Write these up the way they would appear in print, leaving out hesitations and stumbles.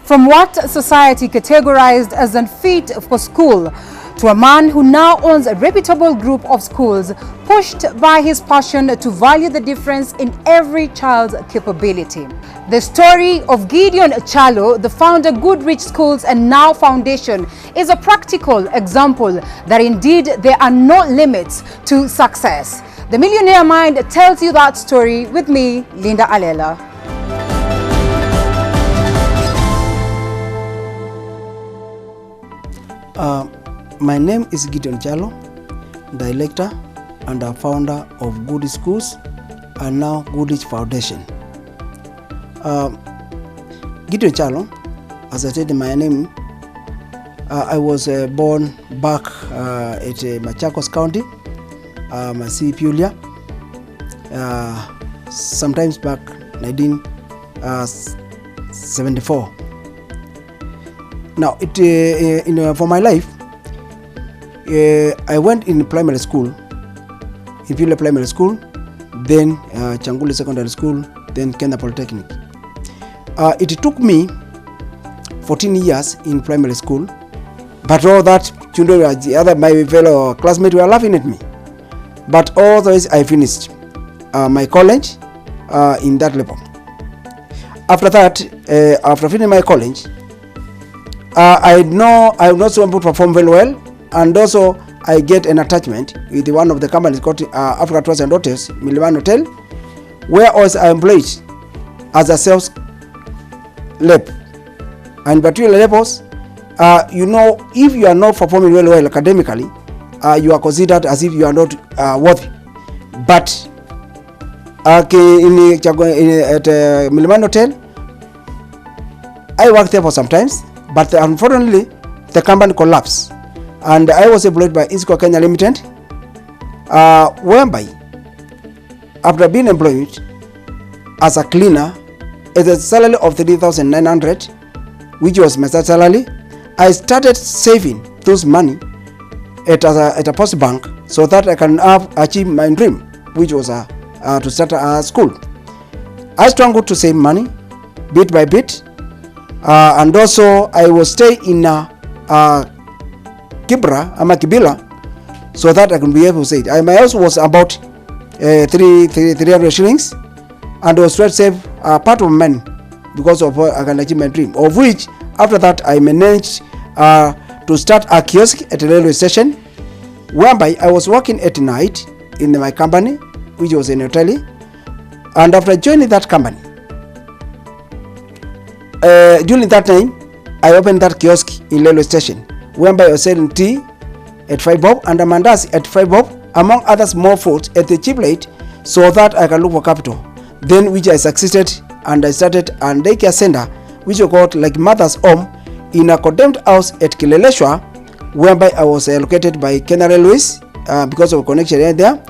From what society categorized as unfit for school, to a man who now owns a reputable group of schools, pushed by his passion to value the difference in every child's capability. The story of Gedion Kyalo, the founder Goodrich Schools and Now Foundation, is a practical example that indeed there are no limits to success. The Millionaire Mind tells you that story with me, Linda Alela. My name is Gedion Kyalo, director and a founder of Goodrich Schools and Now Goodrich Foundation. Gedion Kyalo, as I said in my name, I was born back at Machakos County, Pulia, sometimes back 1974. Now, for my life, I went in primary school, in Pulia Primary School, then Changuli Secondary School, then Kenya Polytechnic. It took me 14 years in primary school, but all that children, my fellow classmates were laughing at me. But all those I finished my college in that level. After that, after finishing my college, I know I'm not so able to perform very well, and also I get an attachment with one of the companies called Africa Tours and Hotels, Miliman Hotel, where also I am employed as a sales rep. And particular levels, if you are not performing very well academically, you are considered as if you are not worthy. But at Miliman Hotel, I worked there for some time. But unfortunately, the company collapsed, and I was employed by Isco Kenya Limited, whereby, after being employed as a cleaner at a salary of 3,900, which was my salary, I started saving those money at a post bank so that I can achieve my dream, which was to start a school. I struggled to save money bit by bit. And also I will stay in Kibila, so that I can be able to say it. My house was about 300 shillings, and I was trying to save part of money because of I can achieve my dream. Of which, after that, I managed to start a kiosk at a railway station, whereby I was working at night in my company, which was in Italy. And after joining that company, during that time, I opened that kiosk in railway station, whereby I was selling tea at 5 bob and mandas at 5 bob, among other small foods at the cheap rate, so that I can look for capital. Then, which I succeeded, and I started a daycare center, which I called like Mother's Home, in a condemned house at Kileleshwa, whereby I was allocated by Kenya Railways because of a connection there,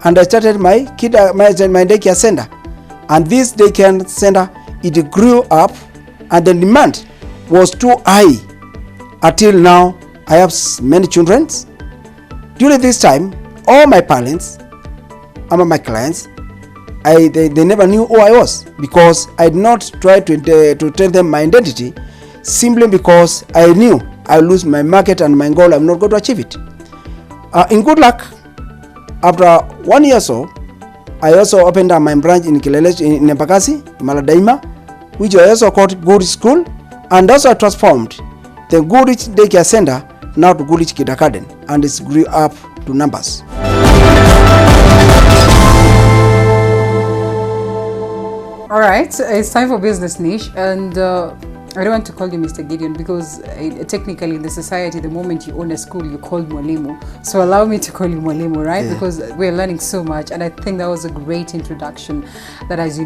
and I started my daycare center. And this daycare center, it grew up, and the demand was too high. Until now, I have many children. During this time, all my parents, and my clients, they never knew who I was, because I did not try to tell them my identity, simply because I knew I lose my market and my goal. I'm not going to achieve it. In good luck, after 1 year or so, I also opened up my branch in Kileleshwa, in Embakasi, Maladaima, which I also called Goodrich School, and also transformed the Goodrich Daycare Center now to Goodrich Kindergarten, and it grew up to numbers. All right, it's time for Business Niche, and I don't want to call you Mr. Gedion because technically in the society, the moment you own a school, you're called Mwalimu. So allow me to call you Mwalimu, right? Yeah. Because we're learning so much, and I think that was a great introduction that has,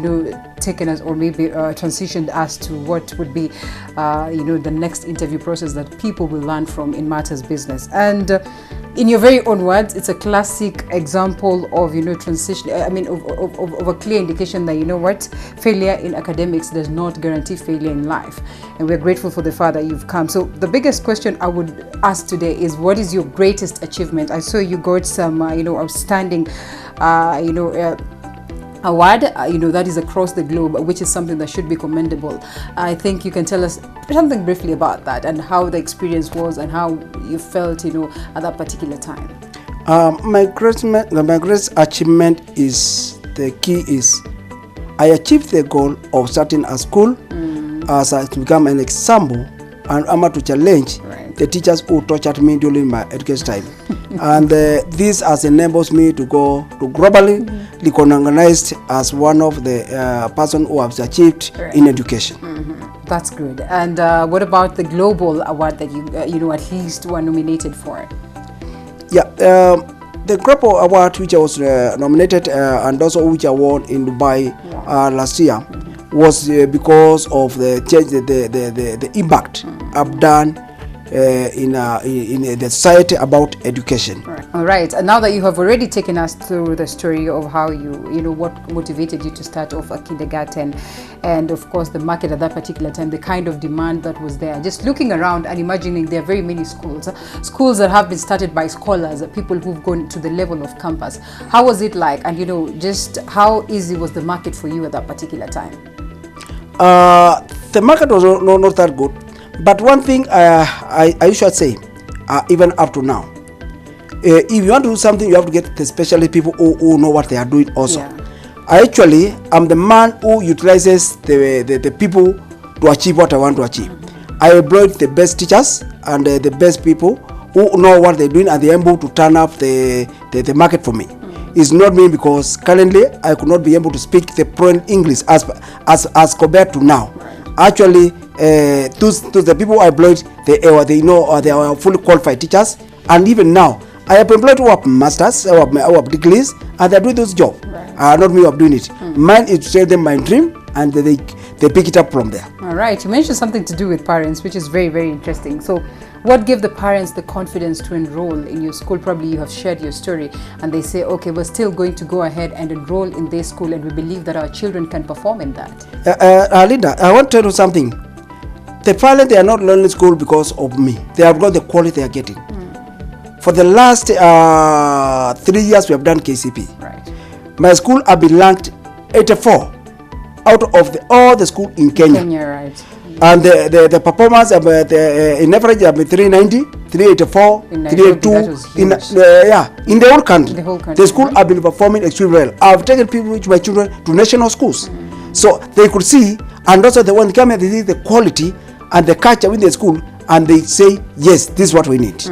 taken us, or maybe transitioned us to what would be, the next interview process that people will learn from in matters business. And in your very own words, it's a classic example of, transition, of a clear indication that, failure in academics does not guarantee failure in life. And we're grateful for the fact that you've come. So the biggest question I would ask today is, what is your greatest achievement? I saw you got some, outstanding, award, that is across the globe, which is something that should be commendable. I think you can tell us something briefly about that and how the experience was and how you felt, at that particular time. My greatest achievement is, the key is, I achieved the goal of starting a school as to become an example and to challenge the teachers who tortured me during my education time. And this has enables me to go to globally recognized as one of the person who has achieved in education. That's good. And what about the global award that you at least were nominated for? Yeah, the global award which I was nominated and also which I won in Dubai last year was because of the change, the impact I've done in the society about education. All right. And now that you have already taken us through the story of how what motivated you to start off a kindergarten, and of course the market at that particular time, the kind of demand that was there, just looking around and imagining there are very many schools that have been started by scholars, people who've gone to the level of campus. How was it like? And just how easy was the market for you at that particular time? The market was not that good. But one thing I should say, even up to now, if you want to do something, you have to get the specialist people who know what they are doing also. Yeah. I'm the man who utilizes the people to achieve what I want to achieve. I employ the best teachers and the best people who know what they're doing and they're able to turn up the market for me. It's not me, because currently I could not be able to speak the fluent English as compared to now. Actually, to the people I employed, they are fully qualified teachers, and even now I have employed who have masters, who have degrees, and they do this job. Not me who are doing it. Mine is to tell them my dream, and they pick it up from there. All right. You mentioned something to do with parents, which is very, very interesting. So, what gave the parents the confidence to enroll in your school? Probably you have shared your story, and they say, okay, we're still going to go ahead and enroll in this school, and we believe that our children can perform in that. Linda, I want to tell you something. The parents, they are not learning school because of me. They have got the quality they are getting. For the last 3 years, we have done KCP. Right. My school have been ranked 84 out of all the school in Kenya. Right. And the performance in average have been 390, 384, 382 in the whole country. The school have been performing extremely well. I've taken my children to national schools, so they could see, and also the one come and they see the quality and the culture within the school, and they say, yes, this is what we need.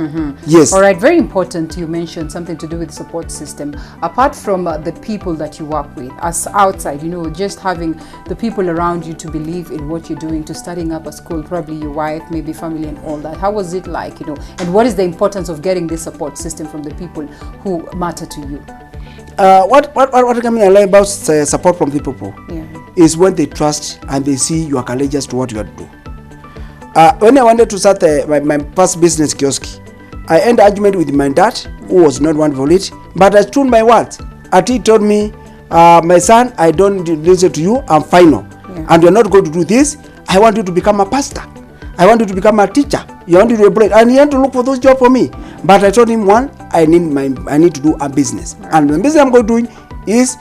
Yes. All right, very important. You mentioned something to do with the support system. Apart from the people that you work with, as outside, just having the people around you to believe in what you're doing, to starting up a school, probably your wife, maybe family and all that. How was it like, and what is the importance of getting this support system from the people who matter to you? What I like about support from the people is when they trust and they see you are courageous to what you are doing. When I wanted to start my first business kiosk, I ended argument with my dad, who was not one for it, but I stood my word. And he told me, my son, I don't listen to you, I'm final. And you're not going to do this. I want you to become a pastor. I want you to become a teacher. You want to do a bread. And he had to look for those jobs for me. But I told him, I need to do a business. And the business I'm going to do is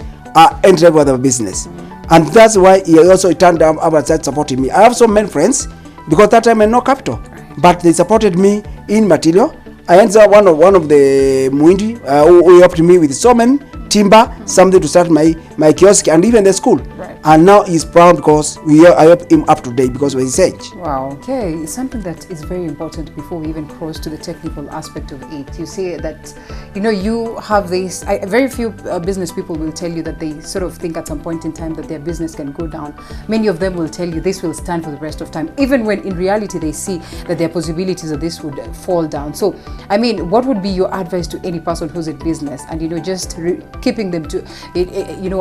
enter with a business. And that's why he also turned down and started supporting me. I have so many friends, because that time I had no capital, but they supported me in material. I ended up one of the Muindi who helped me with so many timber, something to start my kiosk and even the school. And now he's proud because I help him up to date because of his age. Wow. Okay, something that is very important before we even cross to the technical aspect of it. You say that, you have this, very few business people will tell you that they sort of think at some point in time that their business can go down. Many of them will tell you this will stand for the rest of time, even when in reality they see that there are possibilities that this would fall down. So, what would be your advice to any person who's in business and, just keeping them to,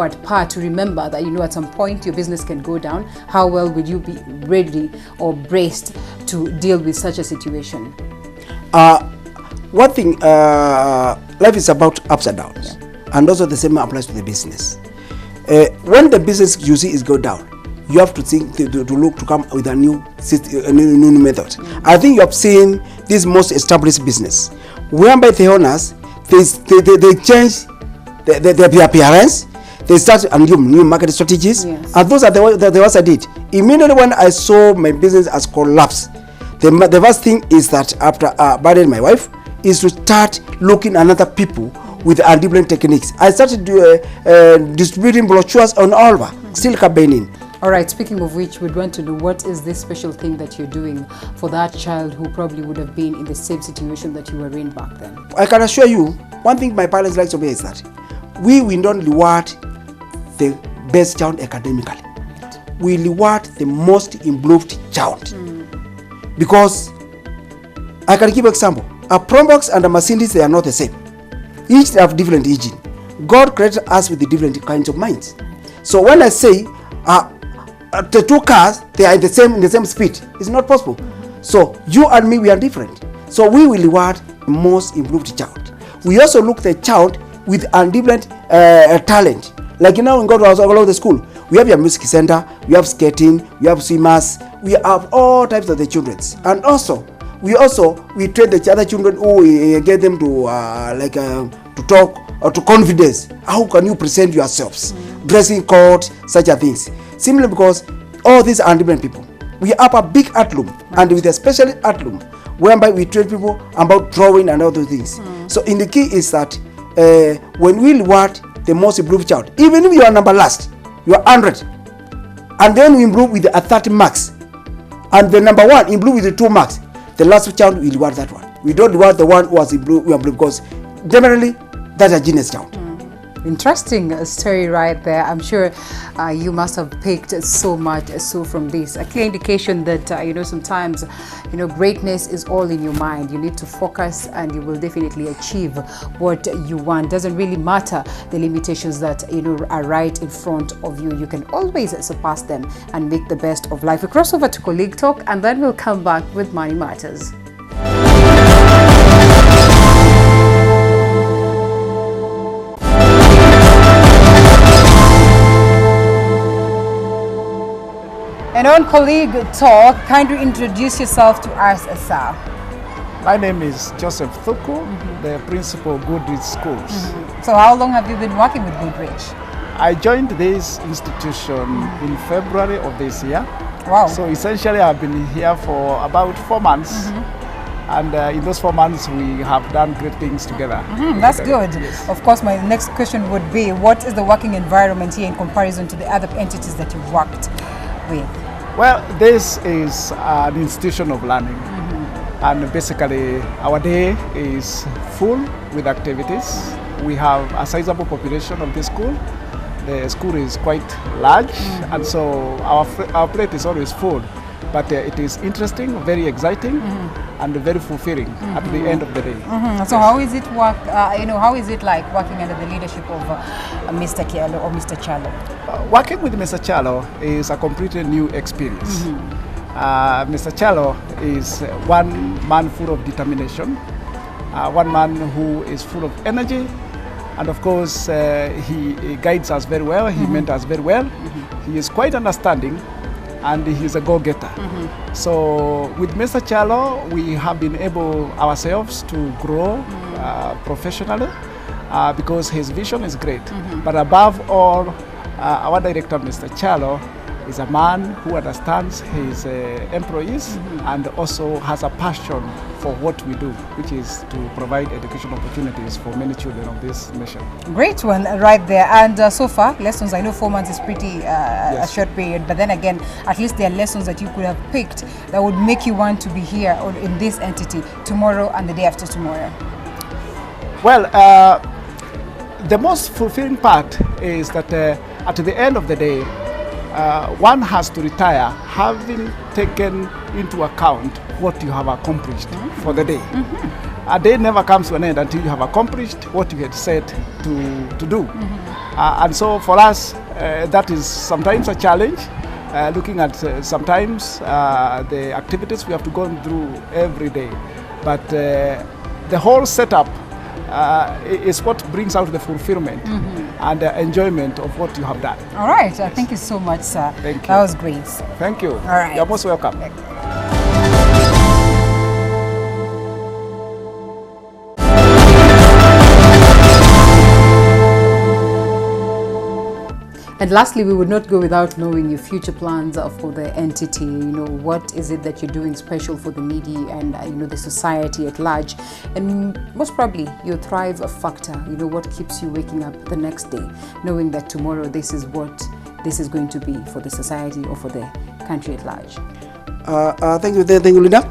at par to remember that, at some point your business can go down? How well would you be ready or braced to deal with such a situation? One thing, life is about ups and downs, and also the same applies to the business. When the business you see is go down, you have to think to look to come with a new method. I think you have seen this most established business, whereby the owners they change their appearance, They start and new market strategies, Yes. and those are the ones I did. Immediately when I saw my business has collapsed, the first thing is that after marrying my wife is to start looking at other people with different techniques. I started distributing brochures on Alva, still campaigning. All right, speaking of which, we'd want to know what is this special thing that you're doing for that child who probably would have been in the same situation that you were in back then? I can assure you, one thing my parents like to me is that we will not reward the best child academically. We reward the most improved child. Because I can give an example. A Probox and a Mercedes, they are not the same. Each have different engine. God created us with the different kinds of minds. So when I say the two cars, they are in the same speed, it's not possible. So you and me, we are different. So we will reward the most improved child. We also look the child with a different talent. Like when we go to all over the school, we have your music center, we have skating, we have swimmers, we have all types of the children. And also we train the other children who we get them to to talk or to confidence. How can you present yourselves? Dressing code, such a things. Simply because all these are different people. We have a big art room, and with a special art room, whereby we train people about drawing and all those things. So in the key is that when we reward the most improved child, even if you are number last, you are 100, and then we improve with a 30 marks, and the number one improve with the 2 marks, the last child we reward that one. We don't reward the one who has improved because generally that's a genius child. Interesting story right there. I'm sure you must have picked so much from this. A clear indication that sometimes greatness is all in your mind. You need to focus and you will definitely achieve what you want. Doesn't really matter the limitations that are right in front of you. You can always surpass them and make the best of life. We cross over to Colleague Talk and then we'll come back with Money Matters. And on Colleague Talk, kindly introduce yourself to us, sir. My name is Joseph Thuku, the principal of Goodrich Schools. So how long have you been working with Goodrich? I joined this institution in February of this year. Wow. So essentially I've been here for about 4 months. And in those 4 months we have done great things together. That's good. Yes. Of course, my next question would be, what is the working environment here in comparison to the other entities that you've worked with? Well, this is an institution of learning, and basically our day is full with activities. We have a sizable population of this school. The school is quite large, and so our plate is always full. But it is interesting, very exciting, and very fulfilling at the end of the day. So how is it how is it like working under the leadership of Mr. Kyalo or Mr. Kyalo? Working with Mr. Kyalo is a completely new experience. Mr. Kyalo is one man full of determination, one man who is full of energy, and of course he guides us very well, he mentors very well, he is quite understanding, and he's a go-getter. So with Mr. Kyalo, we have been able ourselves to grow professionally because his vision is great. But above all, our director, Mr. Kyalo, is a man who understands his employees and also has a passion for what we do, which is to provide education opportunities for many children of this nation. Great one right there. And so far, lessons, I know 4 months is pretty a short period, but then again, at least there are lessons that you could have picked that would make you want to be here or in this entity tomorrow and the day after tomorrow. Well, the most fulfilling part is that at the end of the day, one has to retire having taken into account what you have accomplished for the day. A day never comes to an end until you have accomplished what you had set to do. And so for us, that is sometimes a challenge, looking at sometimes the activities we have to go through every day. But the whole setup is what brings out the fulfillment and the enjoyment of what you have done. All right. Thank you so much, sir. Thank you. That was great. Thank you. All right. You're most welcome. And lastly, we would not go without knowing your future plans for the entity. What is it that you're doing special for the needy and the society at large, and most probably your thrive factor. What keeps you waking up the next day, knowing that tomorrow this is what this is going to be for the society or for the country at large. Thank you, Linda.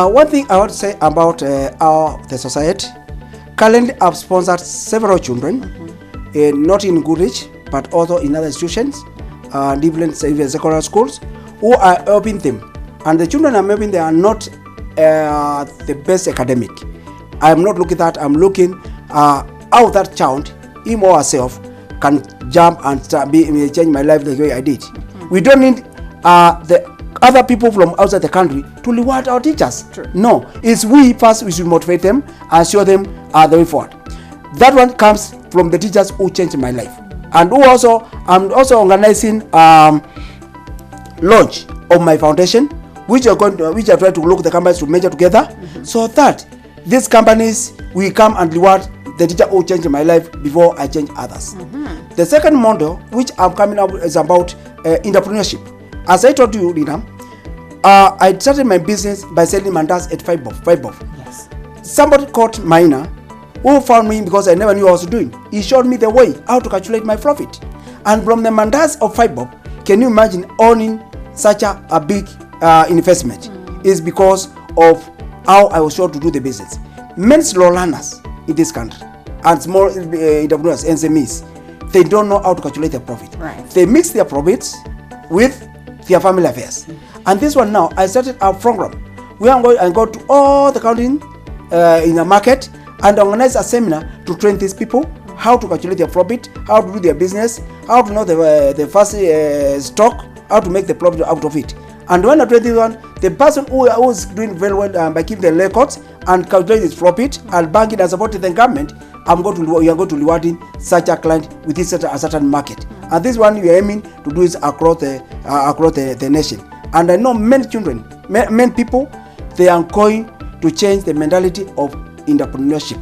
One thing I want to say about the society. Currently, I've sponsored several children, not in Goodrich, but also in other institutions, different secondary schools, who are helping them. And the children I'm helping, they are not the best academic. I'm not looking at that. I'm looking how that child, him or herself, can jump and change my life the way I did. We don't need the other people from outside the country to reward our teachers. True. No, it's we first. We should motivate them and show them the way forward. That one comes from the teachers who changed my life, and who also I'm also organizing launch of my foundation, which are trying to look the companies to measure together, so that these companies will come and reward the teacher who changed my life before I change others. The second model which I'm coming up is about entrepreneurship. As I told you, Rina, I started my business by selling mandas at 5 bob. Yes. Somebody called Maina, who found me because I never knew what I was doing. He showed me the way how to calculate my profit. And from the mandas of 5 bob, can you imagine owning such a big investment? Is because of how I was sure to do the business. Many slow learners in this country and small entrepreneurs, SMEs, they don't know how to calculate their profit. Right. They mix their profits with their family affairs. And this one now, I started a program where I'm going and go to all the county in the market and organize a seminar to train these people how to calculate their profit, how to do their business, how to know the first stock, how to make the profit out of it. And when I train this one, the person who is doing very well by keeping the records and calculating his profit and banking and supporting the government, we are going to rewarding such a client with a certain market. And this one we are aiming to do is across the nation. And I know many children, many people, they are going to change the mentality of entrepreneurship.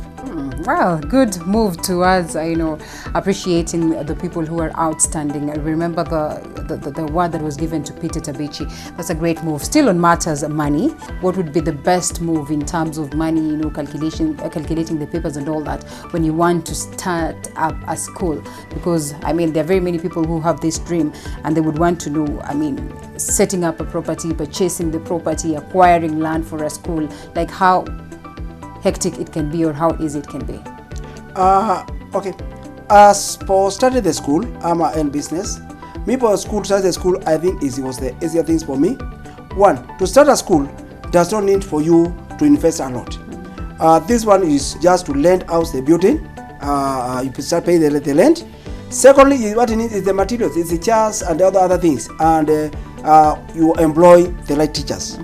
Wow, good move towards appreciating the people who are outstanding. I remember the word that was given to Peter Tabichi. That's a great move. Still on matters of money, what would be the best move in terms of money, calculating the papers and all that when you want to start up a school? Because there are very many people who have this dream and they would want to know, setting up a property, purchasing the property, acquiring land for a school, like how hectic it can be or how easy it can be. Okay. As for starting the school, I'm in business. Me for start the school, I think it was the easier things for me. One, to start a school does not need for you to invest a lot. This one is just to lend out the building. You start paying the rent. Secondly, what you need is the materials, it's the chairs and the other things, and you employ the right teachers.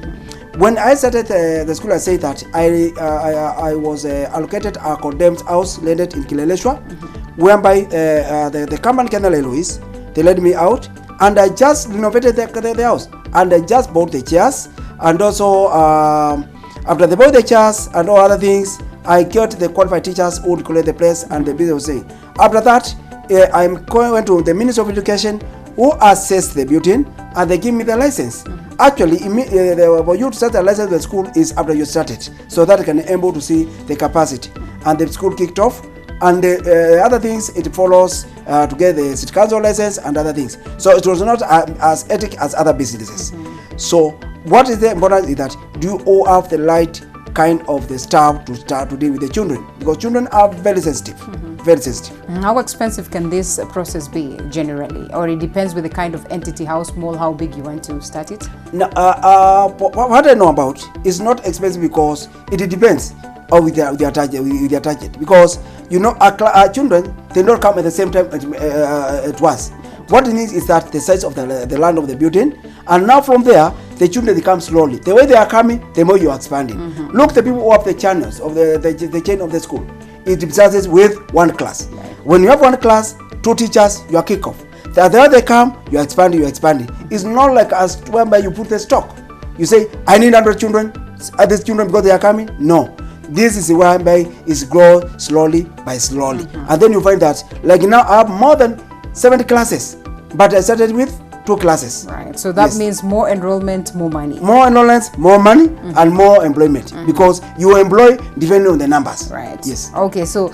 When I started the school, I said that I was allocated a condemned house landed in Kyalo-His, whereby the company Kyalo-His, they let me out, and I just renovated the house, and I just bought the chairs, and also after they bought the chairs and all other things, I got the qualified teachers who would collect the place and the business was saying. After that, I'm going to the Ministry of Education, who assessed the building, and they give me the license. Actually, for you to start a license the school is after you started, so that you can able to see the capacity. And the school kicked off, and the other things it follows to get the city council license and other things. So it was not as ethic as other businesses. So what is the important is that do you all have the right kind of the staff to start to deal with the children, because children are very sensitive. Very sensitive. How expensive can this process be generally, or it depends with the kind of entity, how small, how big you want to start it? Now, what I know about is not expensive because it depends with their target. Because our children, they don't come at the same time at once. What it needs is that the size of the land of the building, and now from there the children, they come slowly. The way they are coming, the more you are expanding. Look, the people who have the channels of the chain of the school. It starts with one class. When you have one class, 2 teachers, you are kick off. The other they come, you are expanding, It's not like as whereby you put the stock. You say, I need 100 children, these children because they are coming. No. This is whereby it's grow slowly by slowly. And then you find that, like now I have more than 70 classes but I started with 2 classes. Right. So that Yes. means more enrollment, more money. More enrollments, more money, and more employment, because you employ depending on the numbers. Right. Yes. Okay. So,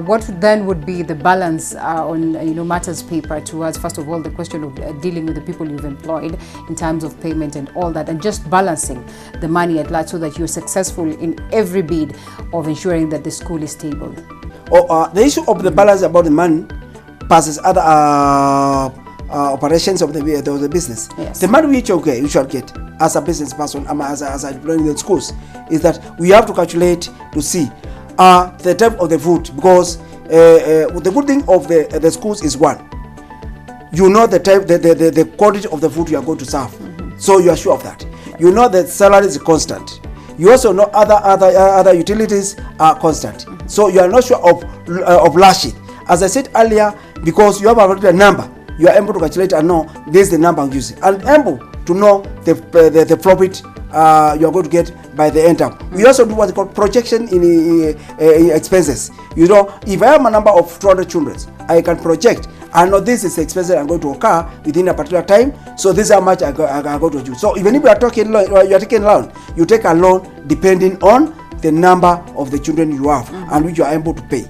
what then would be the balance on matters paper towards, first of all, the question of dealing with the people you've employed in terms of payment and all that, and just balancing the money at large so that you're successful in every bid of ensuring that the school is stable. The issue of the balance about the money passes other operations of the business. Yes. The money which you should get as a business person, as a employee in the schools, is that we have to calculate to see the type of the food, because the good thing of the schools is, one, you know the type, the quality of the food you are going to serve, so you are sure of that. You know that salary is constant. You also know other utilities are constant, so you are not sure of lashing. As I said earlier, because you have a particular number, you are able to calculate and know this is the number I'm using, and able to know the profit you are going to get by the end up. We also do what's called projection in expenses. You know, if I have a number of 200 children, I can project. I know this is the expense I'm going to occur within a particular time, so this is how much I go to do. So even if you are taking loan, you take a loan depending on the number of the children you have and which you are able to pay.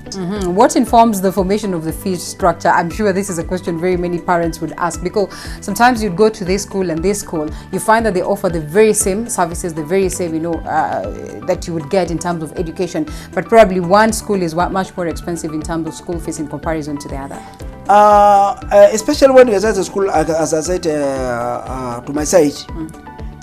What informs the formation of the fee structure? I'm sure this is a question very many parents would ask, because sometimes you'd go to this school and this school, you find that they offer the very same services, the very same, that you would get in terms of education, but probably one school is much more expensive in terms of school fees in comparison to the other. Especially when you start the school, as I said to my side,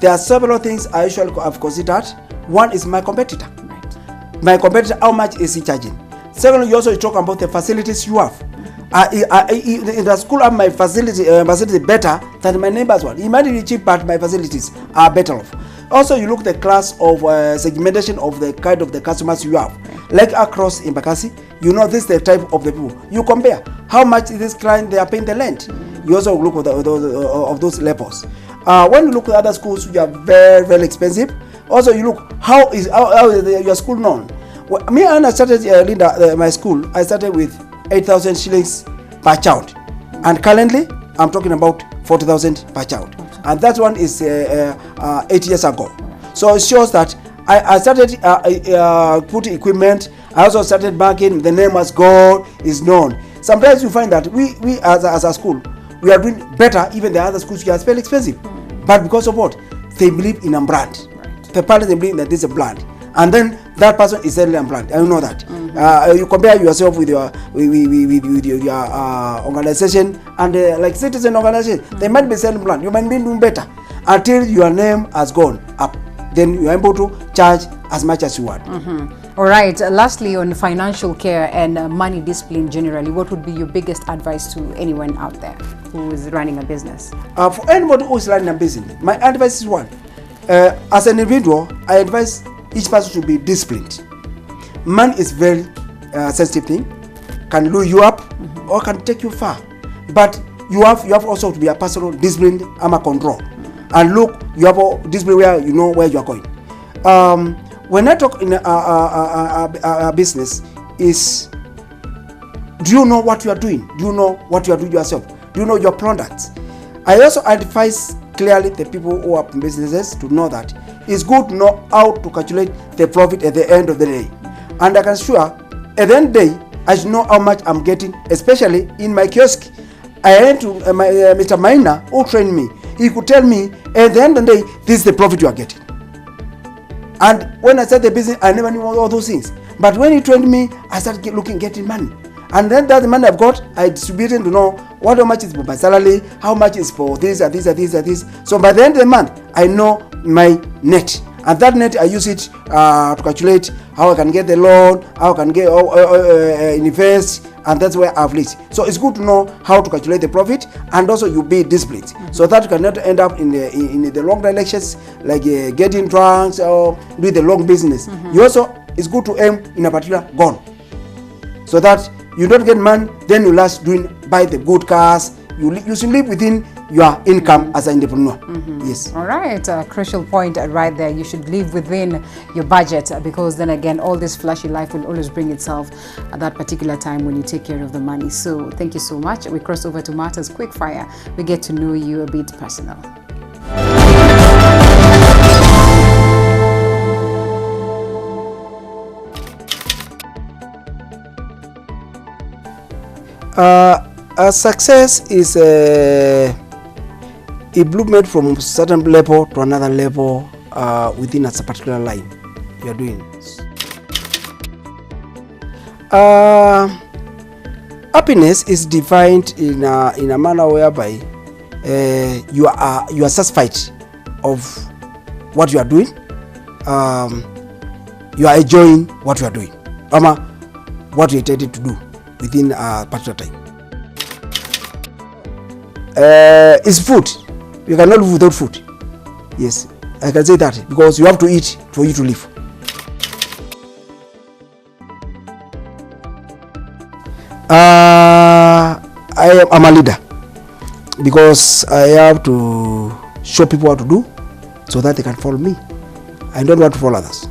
there are several things I usually have considered. One is my competitor. Right. My competitor, how much is he charging? Secondly, you also talk about the facilities you have. In the school, I have my facility better than my neighbor's one. It might be cheap, but my facilities are better off. Also, you look at the class of segmentation of the kind of the customers you have. Like across in Bakassi, you know this is the type of the people. You compare how much is this client they are paying the rent. You also look at those levels. When you look at other schools which are very, very expensive, also you look how is your school known. Well, me and I started my school. I started with 8,000 shillings per child, and currently I'm talking about 40,000 per child, and that one is 8 years ago. So it shows that I started putting equipment. I also started banking. The name as God is known. Sometimes you find that we as a school, we are doing better even the other schools which are very expensive, but because of what? They believe in a brand. The parents, they believe that this is a brand, and then that person is selling a brand. I know that. You compare yourself with your organization and like citizen organization, they might be selling brand. You might be doing better until your name has gone up. Then you are able to charge as much as you want. All right. Lastly, on financial care and money discipline generally, what would be your biggest advice to anyone out there who is running a business? For anybody who is running a business, my advice is one. As an individual, I advise each person to be disciplined. Money is very sensitive thing, can lure you up or can take you far. But you have also to be a personal disciplined and control. And look, you have a discipline where you know where you are going. When I talk in a business, is do you know what you are doing? Do you know what you are doing yourself? Do you know your products? I also advise clearly the people who are in businesses to know that it's good to know how to calculate the profit at the end of the day. And I can assure, at the end of the day, I should know how much I'm getting, especially in my kiosk. I went to Mr. Maina, who trained me. He could tell me, at the end of the day, this is the profit you are getting. And when I started the business, I never knew all those things. But when he trained me, I started getting money. And then that money I've got, I distributed to know how much is for my salary, how much is for this and this and this and this. So by the end of the month, I know my net. And that net, I use it to calculate how I can get the loan, how I can get invest, and that's where I've reached. So it's good to know how to calculate the profit, and also you be disciplined, so that you cannot end up in the wrong directions, like getting drunk or doing the wrong business. You also, it's good to aim in a particular goal, so that you don't get money, then you last buy the good cars. You should live within your income as an entrepreneur. Yes. All right, a crucial point right there. You should live within your budget, because then again, all this flashy life will always bring itself at that particular time when you take care of the money. So thank you so much. We cross over to Matters Quick Fire. We get to know you a bit personal. A success is a improvement from a certain level to another level within a particular line you are doing. Happiness is defined in a manner whereby you are satisfied of what you are doing. You are enjoying what you are doing, what you intended to do within a particular time. It's food. You cannot live without food. Yes, I can say that, because you have to eat for you to live. I'm a leader, because I have to show people what to do so that they can follow me. I don't want to follow others.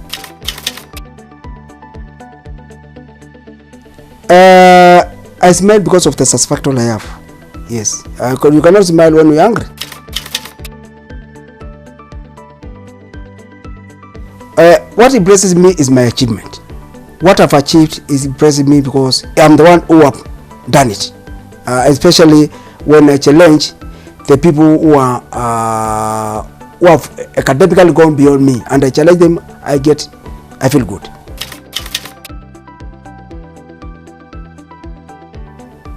I smile because of the satisfaction I have. Yes, you cannot smile when you're angry. What impresses me is my achievement. What I've achieved is impressing me because I'm the one who have done it. Especially when I challenge the people who have academically gone beyond me, and I challenge them, I feel good.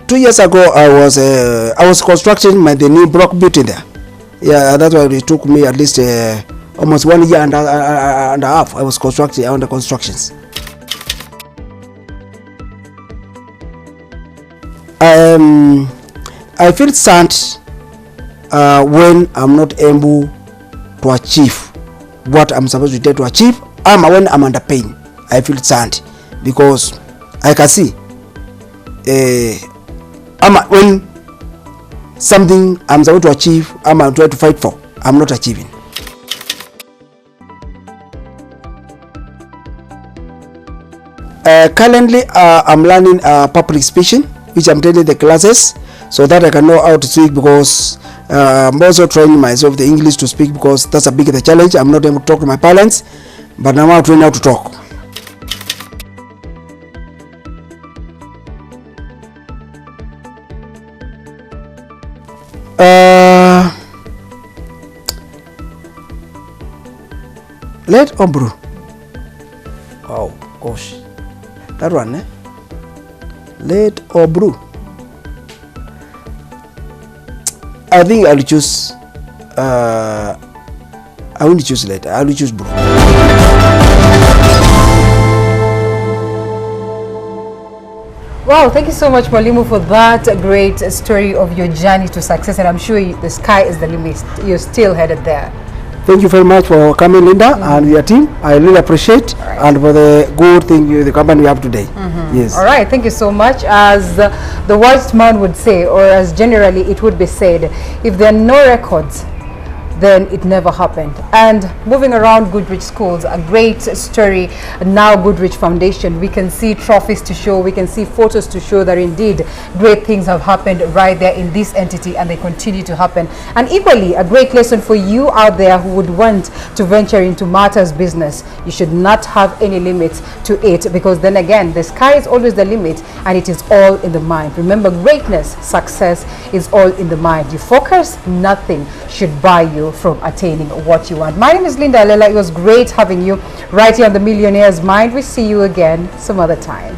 2 years ago, I was constructing the new block building there. Yeah, that's why it took me at least almost 1 year and a half. I was constructing under constructions. I feel sad when I'm not able to achieve what I'm supposed to try to achieve. When I'm under pain, I feel sad because I can see when something I'm supposed to achieve, I'm trying to fight for, I'm not achieving. Currently, I'm learning public speaking, which I'm taking the classes so that I can know how to speak, because I'm also training myself the English to speak, because that's a big challenge. I'm not able to talk to my parents, but now I'm training how to talk. Let Ebru. Oh gosh, that one, eh? Let Ebru. I think I'll choose. I won't choose later. I will choose Bru. Wow, thank you so much, Mwalimu, for that great story of your journey to success. And I'm sure the sky is the limit. You're still headed there. Thank you very much for coming, Linda, and your team. I really appreciate, and for the good thing the company we have today. Yes. All right, thank you so much. As the wise man would say, or as generally it would be said, if there are no records, then it never happened. And moving around Goodrich schools, a great story. Now Goodrich Foundation, we can see trophies to show, we can see photos to show that indeed great things have happened right there in this entity, and they continue to happen. And equally, a great lesson for you out there who would want to venture into Matters business. You should not have any limits to it, because then again, the sky is always the limit, and it is all in the mind. Remember, greatness, success is all in the mind. You focus, nothing should buy you from attaining what you want. My name is Linda Alela. It was great having you right here on the Millionaire's Mind. We see you again some other time.